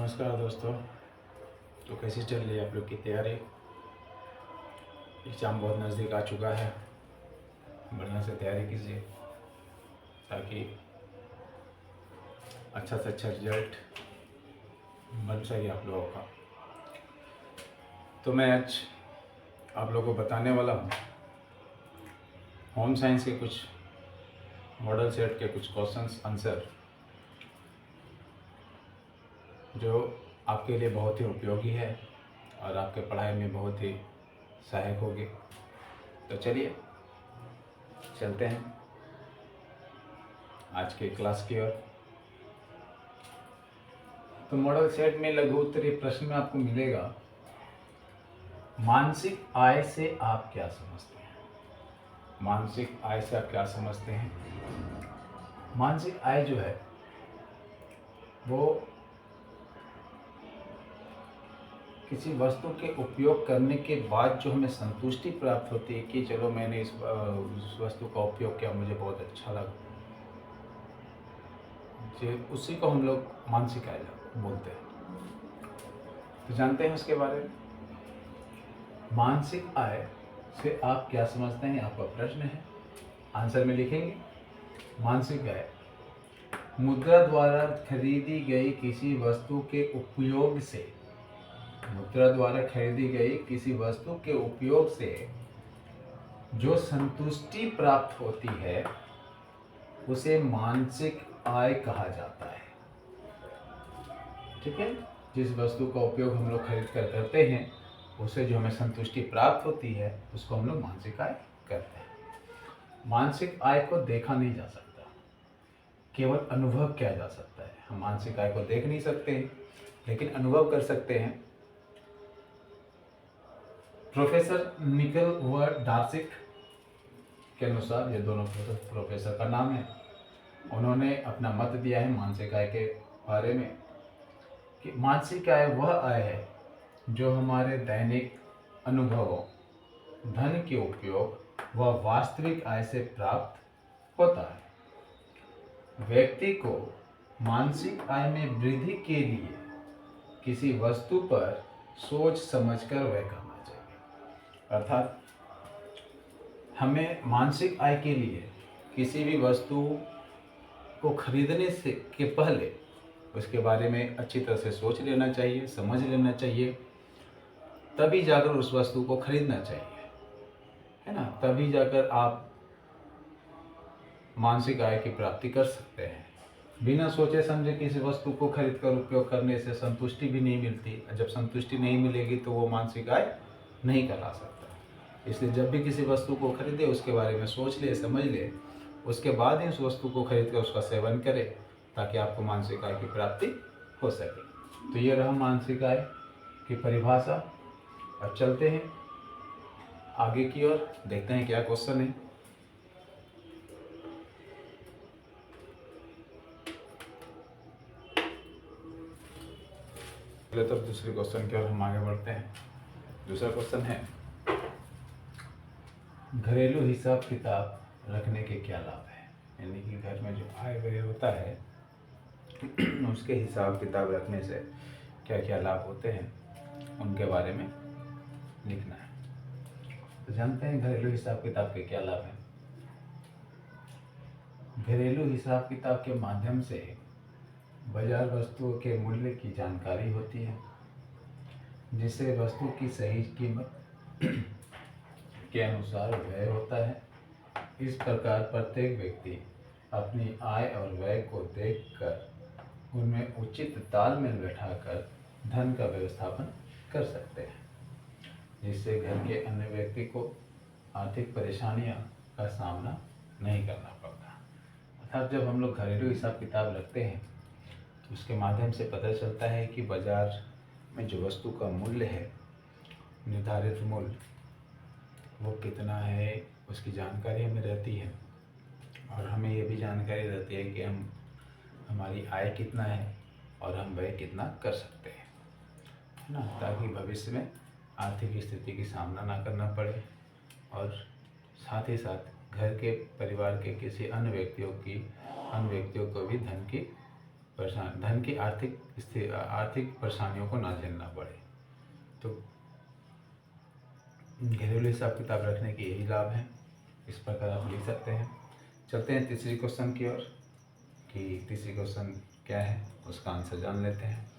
नमस्कार दोस्तों। तो कैसी चल रही है आप लोग की तैयारी? एग्ज़ाम बहुत नज़दीक आ चुका है। बढ़िया से तैयारी कीजिए ताकि अच्छा से अच्छा रिजल्ट बन सके आप लोगों का। तो मैं आज आप लोगों को बताने वाला हूँ होम साइंस के कुछ मॉडल सेट के कुछ क्वेश्चंस आंसर जो आपके लिए बहुत ही उपयोगी है और आपके पढ़ाई में बहुत ही सहायक होगी। तो चलिए चलते हैं आज के क्लास की ओर। तो मॉडल सेट में लघु उत्तरीय प्रश्न में आपको मिलेगा, मानसिक आय से आप क्या समझते हैं? मानसिक आय से आप क्या समझते हैं? मानसिक आय जो है वो किसी वस्तु के उपयोग करने के बाद जो हमें संतुष्टि प्राप्त होती है कि चलो मैंने इस वस्तु का उपयोग किया, मुझे बहुत अच्छा लगा, उसी को हम लोग मानसिक आय बोलते हैं। तो जानते हैं उसके बारे में। मानसिक आय से आप क्या समझते हैं, आपका प्रश्न है। आंसर में लिखेंगे, मानसिक आय मुद्रा द्वारा खरीदी गई किसी वस्तु के उपयोग से, मुद्रा द्वारा खरीदी गई किसी वस्तु के उपयोग से जो संतुष्टि प्राप्त होती है उसे मानसिक आय कहा जाता है। ठीक है, जिस वस्तु का उपयोग हम लोग खरीद कर करते हैं उससे जो हमें संतुष्टि प्राप्त होती है उसको हम लोग मानसिक आय कहते हैं। मानसिक आय को देखा नहीं जा सकता, केवल अनुभव किया जा सकता है। हम मानसिक आय को देख नहीं सकते हैं लेकिन अनुभव कर सकते हैं। प्रोफेसर निकल व डार्सिक के अनुसार, ये दोनों प्रोफेसर का नाम है, उन्होंने अपना मत दिया है मानसिक आय के बारे में कि मानसिक आय वह आय है जो हमारे दैनिक अनुभवों, धन के उपयोग व वास्तविक आय से प्राप्त होता है। व्यक्ति को मानसिक आय में वृद्धि के लिए किसी वस्तु पर सोच समझकर व्यय करना चाहिए। अर्थात हमें मानसिक आय के लिए किसी भी वस्तु को खरीदने से के पहले उसके बारे में अच्छी तरह से सोच लेना चाहिए, समझ लेना चाहिए, तभी जाकर उस वस्तु को खरीदना चाहिए, है ना। तभी जाकर आप मानसिक आय की प्राप्ति कर सकते हैं। बिना सोचे समझे किसी वस्तु को खरीद कर उपयोग करने से संतुष्टि भी नहीं मिलती। जब संतुष्टि नहीं मिलेगी तो वो मानसिक आय नहीं कहला सकता। इसलिए जब भी किसी वस्तु को खरीदे उसके बारे में सोच ले, समझ ले, उसके बाद ही उस वस्तु को खरीद कर उसका सेवन करें ताकि आपको मानसिक आय की प्राप्ति हो सके। तो ये रहा मानसिक आय की परिभाषा। अब चलते हैं आगे की ओर, देखते हैं क्या क्वेश्चन है। पहले तो दूसरे क्वेश्चन की ओर हम आगे बढ़ते हैं। दूसरा क्वेश्चन है, घरेलू हिसाब किताब रखने के क्या लाभ है? यानी कि घर में जो आय व्यय होता है उसके हिसाब किताब रखने से क्या क्या लाभ होते हैं उनके बारे में लिखना है। तो जानते हैं घरेलू हिसाब किताब के क्या लाभ हैं। घरेलू हिसाब किताब के माध्यम से बाजार वस्तुओं के मूल्य की जानकारी होती है, जिससे वस्तु की सही कीमत के अनुसार व्यय होता है। इस प्रकार प्रत्येक व्यक्ति अपनी आय और व्यय को देखकर उनमें उचित तालमेल बैठाकर धन का व्यवस्थापन कर सकते हैं, जिससे घर के अन्य व्यक्ति को आर्थिक परेशानियों का सामना नहीं करना पड़ता। अर्थात जब हम लोग घरेलू हिसाब किताब रखते हैं तो उसके माध्यम से पता चलता है कि बाजार में जो वस्तु का मूल्य है, निर्धारित मूल्य वो कितना है, उसकी जानकारी हमें रहती है। और हमें ये भी जानकारी रहती है कि हमारी आय कितना है और हम व्यय कितना कर सकते हैं, है ना, ताकि भविष्य में आर्थिक स्थिति की सामना ना करना पड़े और साथ ही साथ घर के परिवार के किसी अन्य व्यक्तियों को भी धन की धन की आर्थिक परेशानियों को ना झेलना पड़े। तो घरेलू हिसाब किताब रखने के यही लाभ हैं, इस प्रकार आप लिख सकते हैं। चलते हैं तीसरी क्वेश्चन की ओर कि तीसरी क्वेश्चन क्या है, उसका आंसर जान लेते हैं।